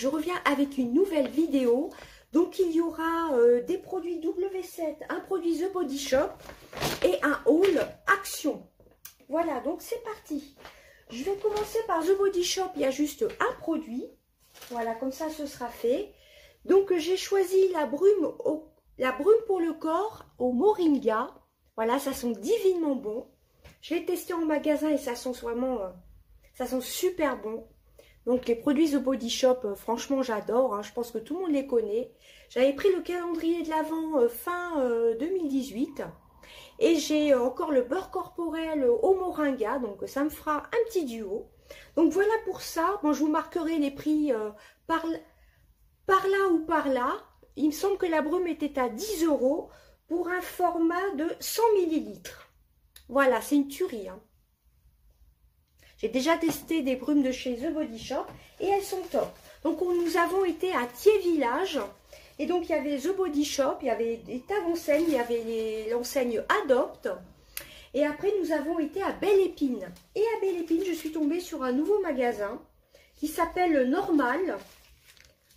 je reviens avec une nouvelle vidéo. Donc il y aura des produits W7, un produit The Body Shop et un haul Action. Voilà, donc c'est parti. Je vais commencer par The Body Shop, il y a juste un produit. Voilà, comme ça ce sera fait. Donc j'ai choisi la brume pour le corps au moringa. Voilà, ça sent divinement bon. Je l'ai testé en magasin et ça sent vraiment, ça sent super bon. Donc les produits The Body Shop, franchement j'adore, hein, je pense que tout le monde les connaît. J'avais pris le calendrier de l'Avent fin 2018 et j'ai encore le beurre corporel au moringa, donc ça me fera un petit duo. Donc voilà pour ça, bon, je vous marquerai les prix par là ou par là. Il me semble que la brume était à 10 € pour un format de 100 ml. Voilà, c'est une tuerie, hein. J'ai déjà testé des brumes de chez The Body Shop et elles sont top. Donc nous avons été à Thiers Village et donc il y avait The Body Shop, il y avait des tas d'enseignes, il y avait l'enseigne Adopt et après nous avons été à Belle Épine. Et à Belle Épine, je suis tombée sur un nouveau magasin qui s'appelle Normal,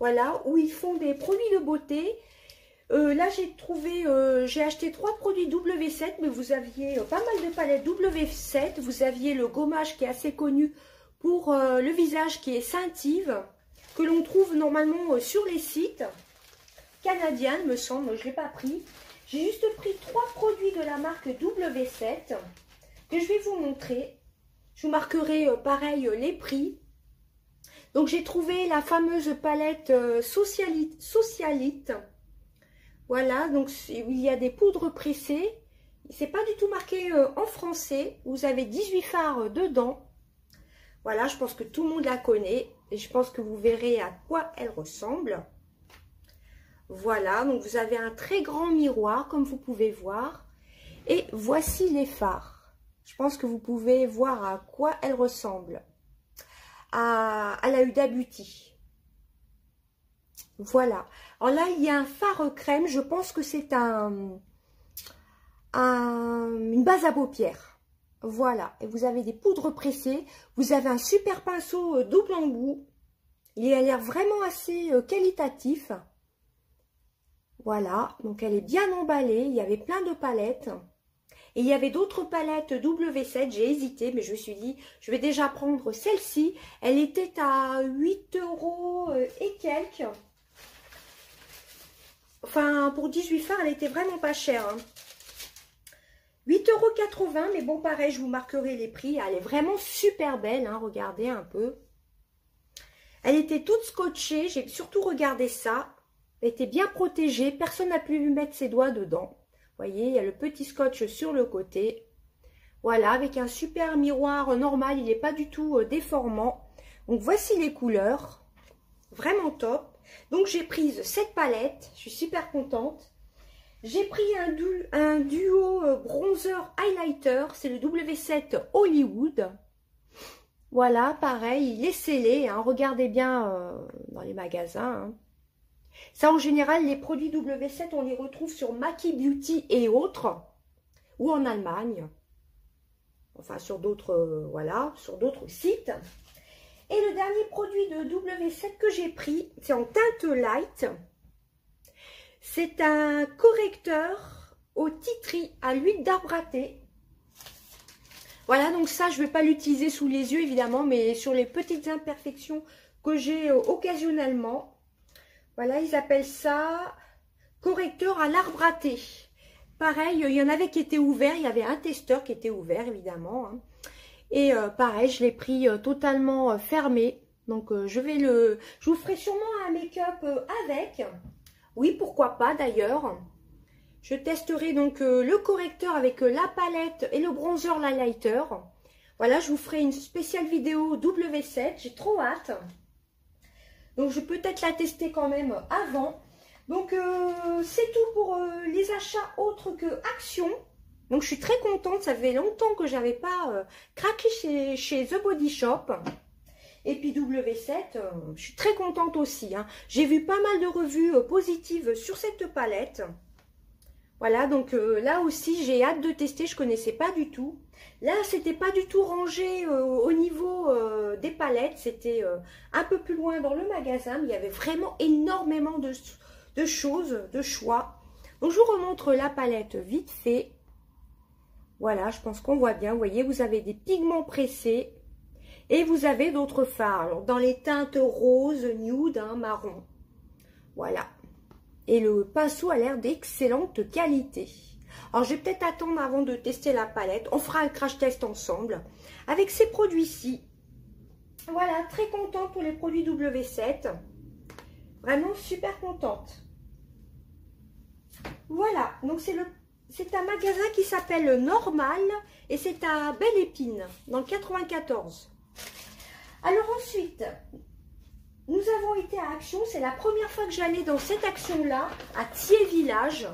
voilà, où ils font des produits de beauté. Là j'ai acheté 3 produits W7, mais vous aviez pas mal de palettes W7. Vous aviez le gommage qui est assez connu pour le visage qui est Saint-Yves, que l'on trouve normalement sur les sites canadiens, me semble, je ne l'ai pas pris. J'ai juste pris 3 produits de la marque W7 que je vais vous montrer. Je vous marquerai pareil les prix. Donc j'ai trouvé la fameuse palette Socialite. Voilà, donc il y a des poudres pressées. C'est pas du tout marqué en français. Vous avez 18 fards dedans. Voilà, je pense que tout le monde la connaît. Et je pense que vous verrez à quoi elle ressemble. Voilà, donc vous avez un très grand miroir, comme vous pouvez voir. Et voici les fards. Je pense que vous pouvez voir à quoi elle ressemble. À la Huda Beauty. Voilà. Alors là, il y a un fard crème. Je pense que c'est une base à paupières. Voilà. Et vous avez des poudres pressées. Vous avez un super pinceau double embout. Il a l'air vraiment assez qualitatif. Voilà. Donc, elle est bien emballée. Il y avait plein de palettes. Et il y avait d'autres palettes W7. J'ai hésité, mais je me suis dit, je vais déjà prendre celle-ci. Elle était à 8 € et quelques. Enfin, pour 18 fards, elle était vraiment pas chère. Hein. 8,80 €, mais bon, pareil, je vous marquerai les prix. Elle est vraiment super belle, hein, regardez un peu. Elle était toute scotchée, j'ai surtout regardé ça. Elle était bien protégée, personne n'a pu mettre ses doigts dedans. Vous voyez, il y a le petit scotch sur le côté. Voilà, avec un super miroir normal, il n'est pas du tout déformant. Donc, voici les couleurs. Vraiment top. Donc j'ai pris cette palette, je suis super contente. J'ai pris un duo bronzer highlighter, c'est le W7 Hollywood. Voilà, pareil, il est scellé, hein, regardez bien dans les magasins. Hein. Ça en général, les produits W7, on les retrouve sur Maki Beauty et autres, ou en Allemagne. Enfin sur d'autres, voilà, sur d'autres sites. Et le dernier produit de W7 que j'ai pris, c'est en teinte light. C'est un correcteur au tea tree à l'huile d'arbre à thé. Voilà, donc ça, je ne vais pas l'utiliser sous les yeux, évidemment, mais sur les petites imperfections que j'ai occasionnellement. Voilà, ils appellent ça correcteur à l'arbre à thé. Pareil, il y en avait qui étaient ouverts. Il y avait un testeur qui était ouvert, évidemment, hein. Et pareil, je l'ai pris totalement fermé. Donc, je vous ferai sûrement un make-up avec. Oui, pourquoi pas d'ailleurs. Je testerai donc le correcteur avec la palette et le bronzer highlighter. Voilà, je vous ferai une spéciale vidéo W7. J'ai trop hâte. Donc, je vais peut-être la tester quand même avant. Donc, c'est tout pour les achats autres que Action. Donc, je suis très contente. Ça fait longtemps que je n'avais pas craqué chez The Body Shop. Et puis W7, je suis très contente aussi. Hein. J'ai vu pas mal de revues positives sur cette palette. Voilà, donc là aussi, j'ai hâte de tester. Je connaissais pas du tout. Là, c'était pas du tout rangé au niveau des palettes. C'était un peu plus loin dans le magasin. Mais il y avait vraiment énormément de choses, de choix. Donc, je vous remontre la palette vite fait. Voilà, je pense qu'on voit bien. Vous voyez, vous avez des pigments pressés. Et vous avez d'autres fards. Alors, dans les teintes rose, nude, hein, marron. Voilà. Et le pinceau a l'air d'excellente qualité. Alors, je vais peut-être attendre avant de tester la palette. On fera un crash test ensemble avec ces produits-ci. Voilà, très contente pour les produits W7. Vraiment super contente. Voilà, donc c'est un magasin qui s'appelle Normal et c'est à Belle Épine, dans le 94. Alors ensuite, nous avons été à Action. C'est la première fois que j'allais dans cette Action-là, à Thiers Village,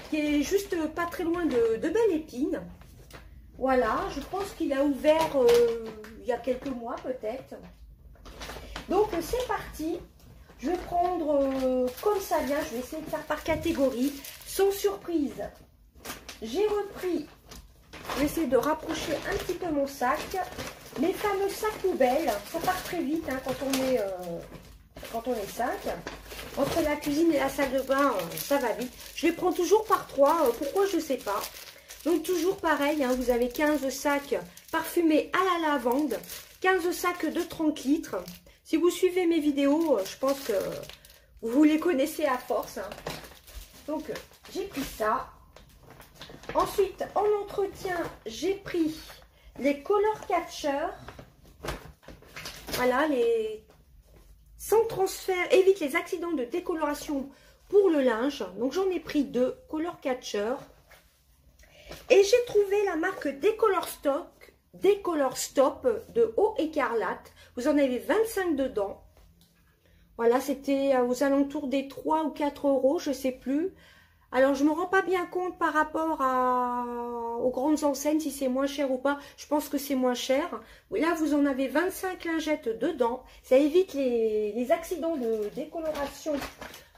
qui est juste pas très loin de Belle Épine. Voilà, je pense qu'il a ouvert il y a quelques mois peut-être. Donc c'est parti. Je vais prendre comme ça vient. Je vais essayer de faire par catégorie, sans surprise. J'ai repris, je vais essayer de rapprocher un petit peu mon sac. Mes fameux sacs poubelles, ça part très vite hein, quand on est 5. Entre la cuisine et la salle de bain, ça va vite. Je les prends toujours par 3, pourquoi je ne sais pas. Donc toujours pareil, hein, vous avez 15 sacs parfumés à la lavande, 15 sacs de 30 litres. Si vous suivez mes vidéos, je pense que vous les connaissez à force. Hein. Donc j'ai pris ça. Ensuite, en entretien, j'ai pris les Color Catcher. Voilà, les sans transfert, évite les accidents de décoloration pour le linge. Donc j'en ai pris 2 Color Catcher. Et j'ai trouvé la marque Décolor Stop de Eau Écarlate. Vous en avez 25 dedans. Voilà, c'était aux alentours des 3 ou 4 euros, je ne sais plus. Alors, je ne me rends pas bien compte par rapport aux grandes enseignes, si c'est moins cher ou pas. Je pense que c'est moins cher. Là, vous en avez 25 lingettes dedans. Ça évite les accidents de décoloration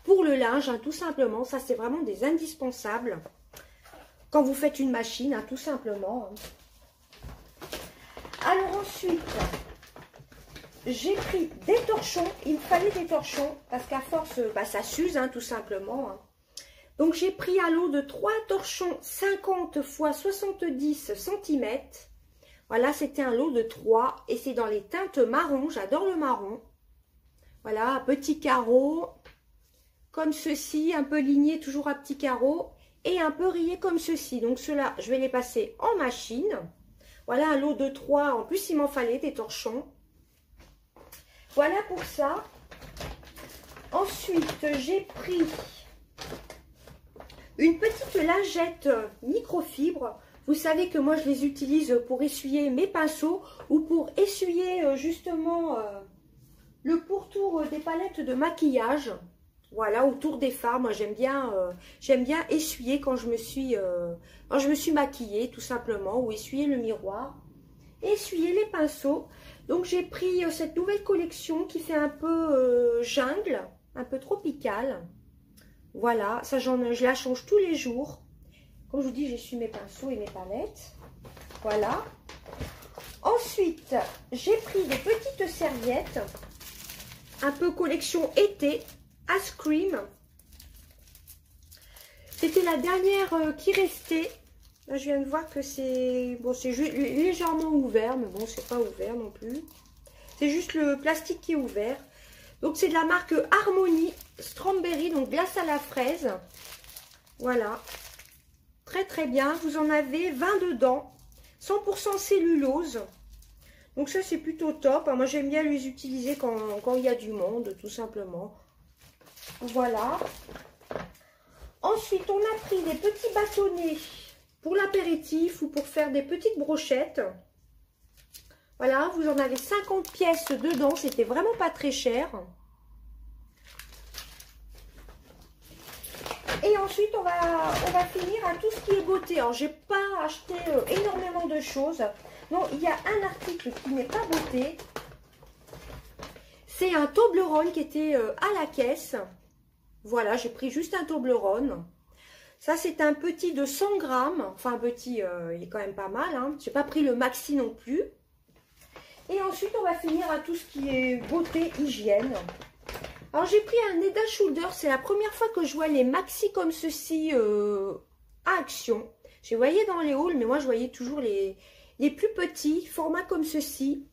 pour le linge, hein, tout simplement. Ça, c'est vraiment des indispensables. Quand vous faites une machine, hein, tout simplement. Alors ensuite, j'ai pris des torchons. Il me fallait des torchons parce qu'à force, bah, ça s'use, hein, tout simplement. Hein. Donc, j'ai pris un lot de 3 torchons 50 x 70 cm. Voilà, c'était un lot de 3 et c'est dans les teintes marron. J'adore le marron. Voilà, petit carreau, comme ceci, un peu ligné, toujours à petits carreaux et un peu rayé comme ceci. Donc, ceux-là, je vais les passer en machine. Voilà, un lot de 3. En plus, il m'en fallait des torchons. Voilà pour ça. Ensuite, j'ai pris une petite lingette microfibre. Vous savez que moi, je les utilise pour essuyer mes pinceaux ou pour essuyer justement le pourtour des palettes de maquillage. Voilà, autour des fards. Moi, j'aime bien essuyer quand je me suis maquillée, tout simplement, ou essuyer le miroir. Essuyer les pinceaux. Donc, j'ai pris cette nouvelle collection qui fait un peu jungle, un peu tropicale. Voilà, ça je la change tous les jours. Comme je vous dis, j'essuie mes pinceaux et mes palettes. Voilà. Ensuite, j'ai pris des petites serviettes. Un peu collection été. Ice Cream. C'était la dernière qui restait. Là, je viens de voir que c'est... Bon, c'est légèrement ouvert, mais bon, c'est pas ouvert non plus. C'est juste le plastique qui est ouvert. Donc, c'est de la marque Harmonie Strawberry, donc glace à la fraise. Voilà. Très, très bien. Vous en avez 20 dedans. 100% cellulose. Donc, ça, c'est plutôt top. Moi, j'aime bien les utiliser quand il y a du monde, tout simplement. Voilà. Ensuite, on a pris des petits bâtonnets pour l'apéritif ou pour faire des petites brochettes. Voilà, vous en avez 50 pièces dedans. C'était vraiment pas très cher. Et ensuite, on va finir à tout ce qui est beauté. Alors, j'ai pas acheté énormément de choses. Non, il y a un article qui n'est pas beauté. C'est un Toblerone qui était à la caisse. Voilà, j'ai pris juste un Toblerone. Ça, c'est un petit de 100 grammes. Enfin, un petit, il est quand même pas mal. Hein. Je n'ai pas pris le maxi non plus. Et ensuite, on va finir à tout ce qui est beauté, hygiène. Alors, j'ai pris un Head & Shoulders. C'est la première fois que je vois les maxi comme ceci à Action. Je les voyais dans les hauls, mais moi, je voyais toujours les plus petits, format comme ceci.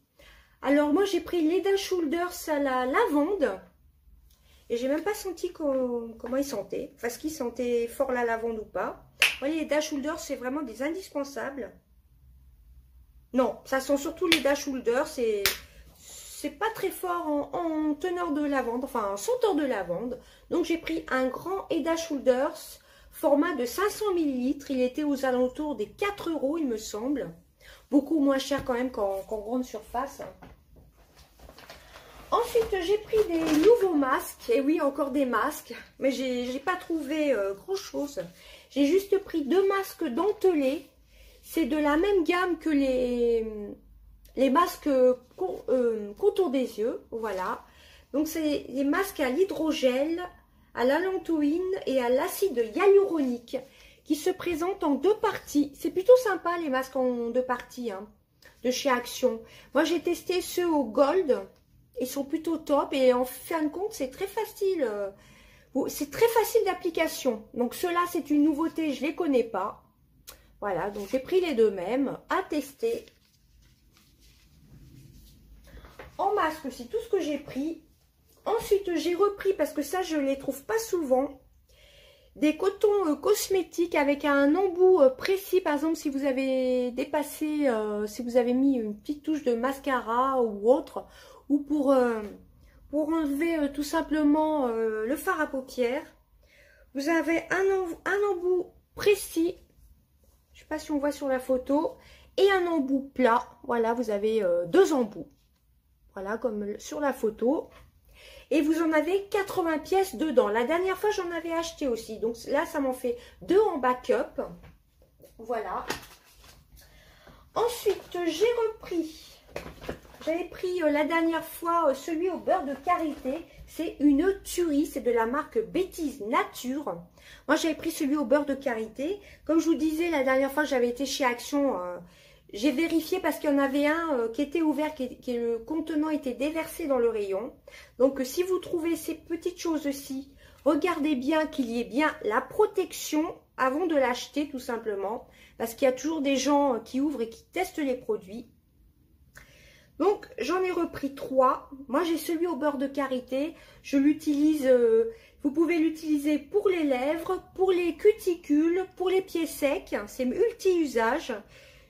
Alors, moi, j'ai pris les Head & Shoulders à la lavande. Et j'ai même pas senti comment ils sentaient. Enfin, est-ce qu'ils sentaient fort la lavande ou pas. Vous voyez, les Head & Shoulders, c'est vraiment des indispensables. Non, ça sent surtout les Head & Shoulders. C'est pas très fort en teneur de lavande, enfin en senteur de lavande. Donc, j'ai pris un grand Head & Shoulders, format de 500 ml. Il était aux alentours des 4 €, il me semble. Beaucoup moins cher quand même qu'en grande surface. Ensuite, j'ai pris des nouveaux masques. Et oui, encore des masques. Mais j'ai pas trouvé grand chose. J'ai juste pris 2 masques dentelés. C'est de la même gamme que les masques contour des yeux. Voilà. Donc, c'est des masques à l'hydrogel, à l'allantoïne et à l'acide hyaluronique qui se présentent en 2 parties. C'est plutôt sympa les masques en 2 parties hein, de chez Action. Moi, j'ai testé ceux au gold. Ils sont plutôt top et en fin de compte, c'est très facile. C'est très facile d'application. Donc, ceux-là, c'est une nouveauté, je ne les connais pas. Voilà, donc j'ai pris les 2 mêmes à tester. En masque, c'est tout ce que j'ai pris. Ensuite, j'ai repris, parce que ça, je ne les trouve pas souvent, des cotons cosmétiques avec un embout précis. Par exemple, si vous avez dépassé, si vous avez mis une petite touche de mascara ou autre, ou pour enlever tout simplement le fard à paupières. Vous avez un embout précis, je ne sais pas si on voit sur la photo, et un embout plat. Voilà, vous avez 2 embouts. Voilà, comme sur la photo. Et vous en avez 80 pièces dedans. La dernière fois, j'en avais acheté aussi. Donc là, ça m'en fait 2 en backup. Voilà. Ensuite, j'ai repris... J'avais pris la dernière fois celui au beurre de karité. C'est une tuerie. C'est de la marque Bêtise Nature. Moi, j'avais pris celui au beurre de karité. Comme je vous disais, la dernière fois que j'avais été chez Action, j'ai vérifié parce qu'il y en avait un qui était ouvert, qui le contenant était déversé dans le rayon. Donc, si vous trouvez ces petites choses-ci, regardez bien qu'il y ait bien la protection avant de l'acheter, tout simplement. Parce qu'il y a toujours des gens qui ouvrent et qui testent les produits. Donc, j'en ai repris 3. Moi, j'ai celui au beurre de karité. Je l'utilise, vous pouvez l'utiliser pour les lèvres, pour les cuticules, pour les pieds secs. C'est multi-usage.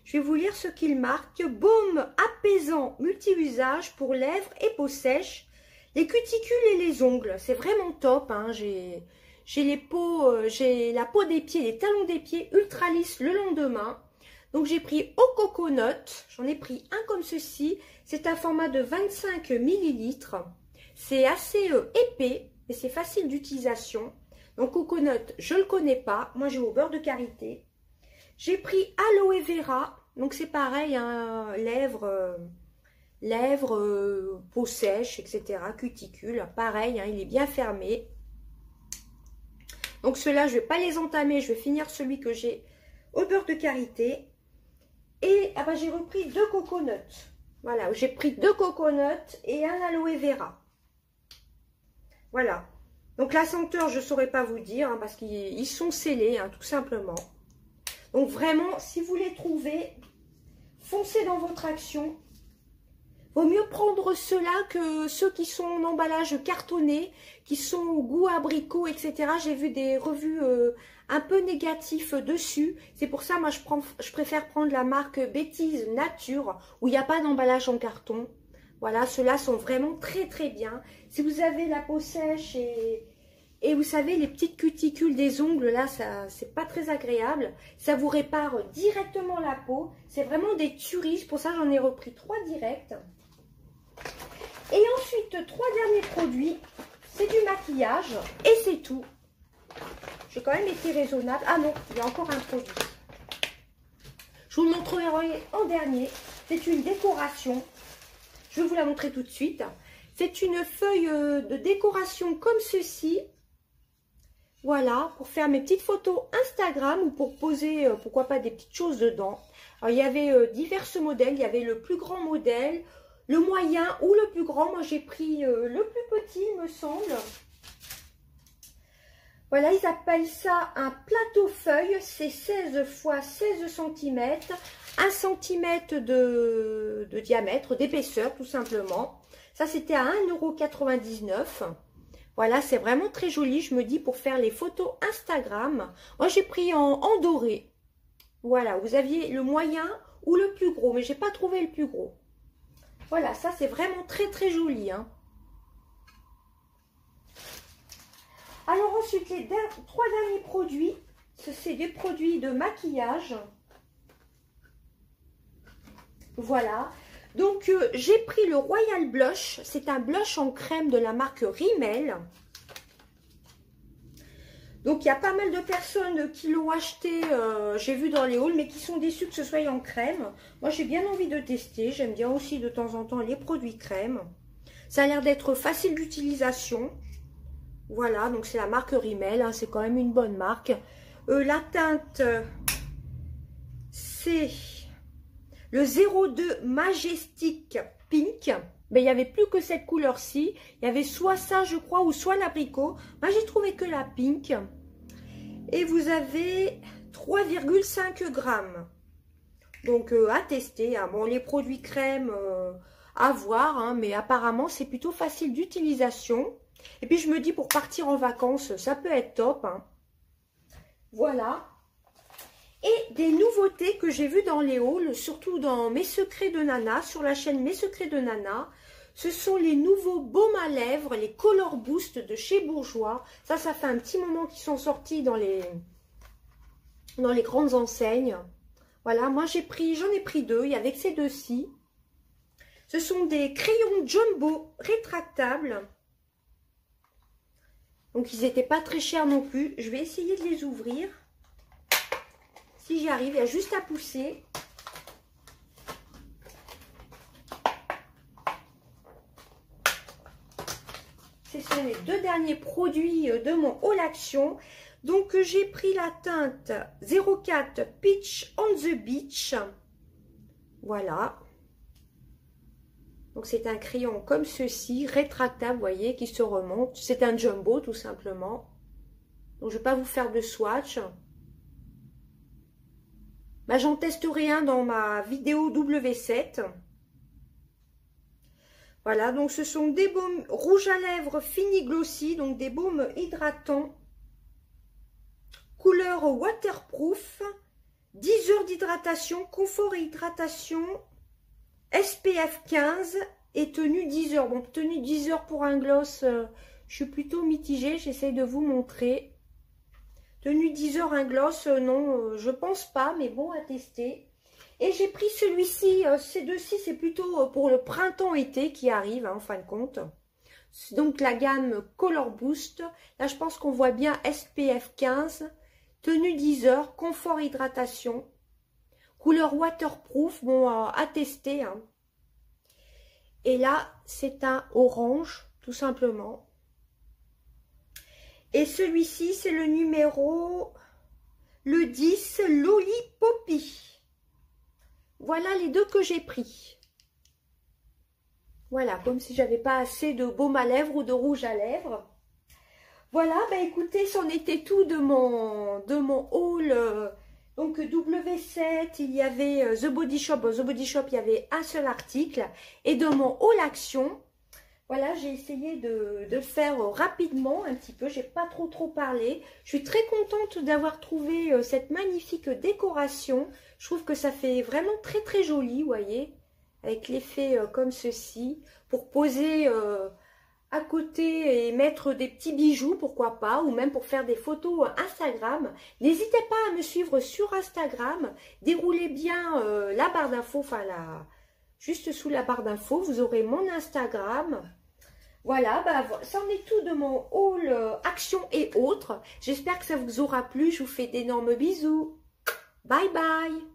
Je vais vous lire ce qu'il marque. Baume apaisant multi-usage pour lèvres et peau sèche. Les cuticules et les ongles. C'est vraiment top. Hein. J'ai la peau des pieds, les talons des pieds ultra lisses le lendemain. Donc, j'ai pris au coconut. J'en ai pris un comme ceci. C'est un format de 25 ml. C'est assez épais, mais c'est facile d'utilisation. Donc, coconut, je ne le connais pas. Moi, j'ai au beurre de karité. J'ai pris aloe vera. Donc, c'est pareil, hein, lèvres, peau sèche, etc. Cuticules. Pareil, hein, il est bien fermé. Donc, ceux-là, je ne vais pas les entamer. Je vais finir celui que j'ai au beurre de karité. Et ah ben, j'ai repris 2 coconuts. Voilà, j'ai pris 2 coconuts et un aloe vera. Voilà. Donc la senteur, je ne saurais pas vous dire, hein, parce qu'ils sont scellés, hein, tout simplement. Donc vraiment, si vous les trouvez, foncez dans votre Action. Vaut mieux prendre ceux-là que ceux qui sont en emballage cartonné, qui sont au goût abricot, etc. J'ai vu des revues un peu négatives dessus. C'est pour ça, moi, je préfère prendre la marque Bêtise Nature, où il n'y a pas d'emballage en carton. Voilà, ceux-là sont vraiment très, très bien. Si vous avez la peau sèche et vous savez, les petites cuticules des ongles, là, c'est pas très agréable. Ça vous répare directement la peau. C'est vraiment des tueries. Pour ça, j'en ai repris 3 directs. Et ensuite, 3 derniers produits. C'est du maquillage et c'est tout. J'ai quand même été raisonnable. Ah non, il y a encore un produit. Je vous le montrerai en dernier. C'est une décoration. Je vais vous la montrer tout de suite. C'est une feuille de décoration comme ceci. Voilà, pour faire mes petites photos Instagram ou pour poser, pourquoi pas, des petites choses dedans. Alors, il y avait divers modèles. Il y avait le plus grand modèle, le moyen ou le plus grand. Moi, j'ai pris le plus petit, il me semble. Voilà, ils appellent ça un plateau feuille. C'est 16 x 16 cm. 1 cm de diamètre, d'épaisseur, tout simplement. Ça, c'était à 1,99 €. Voilà, c'est vraiment très joli, je me dis, pour faire les photos Instagram. Moi, j'ai pris en doré. Voilà, vous aviez le moyen ou le plus gros, mais j'ai pas trouvé le plus gros. Voilà, ça, c'est vraiment très, très joli, hein. Alors ensuite, les 3 derniers produits, c'est des produits de maquillage. Voilà. Donc, j'ai pris le Royal Blush. C'est un blush en crème de la marque Rimmel. Donc, il y a pas mal de personnes qui l'ont acheté, j'ai vu dans les hauls, mais qui sont déçues que ce soit en crème. Moi, j'ai bien envie de tester. J'aime bien aussi de temps en temps les produits crème. Ça a l'air d'être facile d'utilisation. Voilà, donc c'est la marque Rimmel. Hein, c'est quand même une bonne marque. La teinte, c'est le 02 Majestic Pink. Mais il n'y avait plus que cette couleur-ci. Il y avait soit ça, je crois, ou soit l'abricot. Moi, j'ai trouvé que la pink. Et vous avez 3,5 grammes. Donc, à tester. Hein. Bon, les produits crème, à voir. Hein, mais apparemment, c'est plutôt facile d'utilisation. Et puis, je me dis, pour partir en vacances, ça peut être top. Hein. Voilà. Et des nouveautés que j'ai vues dans les hauls, surtout dans Mes Secrets de Nana, sur la chaîne Mes Secrets de Nana. Ce sont les nouveaux baumes à lèvres, les Color Boost de chez Bourjois. Ça fait un petit moment qu'ils sont sortis dans les grandes enseignes. Voilà, moi j'en ai pris 2, il y avait que ces deux-ci. Ce sont des crayons jumbo rétractables. Donc ils n'étaient pas très chers non plus. Je vais essayer de les ouvrir. Si j'y arrive, il y a juste à pousser. Ce sont les 2 derniers produits de mon haul action. Donc, j'ai pris la teinte 04 Peach on the Beach. Voilà. Donc, c'est un crayon comme ceci, rétractable, vous voyez, qui se remonte. C'est un jumbo, tout simplement. Donc, je ne vais pas vous faire de swatch. Bah, j'en testerai un dans ma vidéo W7. Voilà, donc ce sont des baumes rouges à lèvres fini glossy, donc des baumes hydratants. Couleur waterproof, 10 heures d'hydratation, confort et hydratation, SPF 15 et tenue 10 heures. Bon, tenue 10 heures pour un gloss, je suis plutôt mitigée, j'essaie de vous montrer. Tenue 10 heures, un gloss, non, je pense pas, mais bon, à tester. Et j'ai pris celui-ci, ces deux-ci, c'est plutôt pour le printemps-été qui arrive, hein, en fin de compte. Donc la gamme Color Boost. Là, je pense qu'on voit bien SPF 15, tenue 10 heures, confort hydratation, couleur waterproof, bon, à tester. Hein. Et là, c'est un orange, tout simplement. Et celui-ci, c'est le numéro, le 10, Lollipopy. Voilà les 2 que j'ai pris. Voilà, comme si j'avais pas assez de baume à lèvres ou de rouge à lèvres. Voilà, bah écoutez, c'en était tout de mon haul. Donc W7, il y avait The Body Shop. The Body Shop, il y avait un seul article. Et de mon haul action, voilà, j'ai essayé de le faire rapidement un petit peu. J'ai pas trop parlé. Je suis très contente d'avoir trouvé cette magnifique décoration. Je trouve que ça fait vraiment très joli, vous voyez, avec l'effet comme ceci, pour poser à côté et mettre des petits bijoux, pourquoi pas, ou même pour faire des photos Instagram. N'hésitez pas à me suivre sur Instagram. Déroulez bien la barre d'infos, enfin juste sous la barre d'infos, vous aurez mon Instagram. Voilà, bah, c'en est tout de mon haul action et autres. J'espère que ça vous aura plu. Je vous fais d'énormes bisous. Bye bye.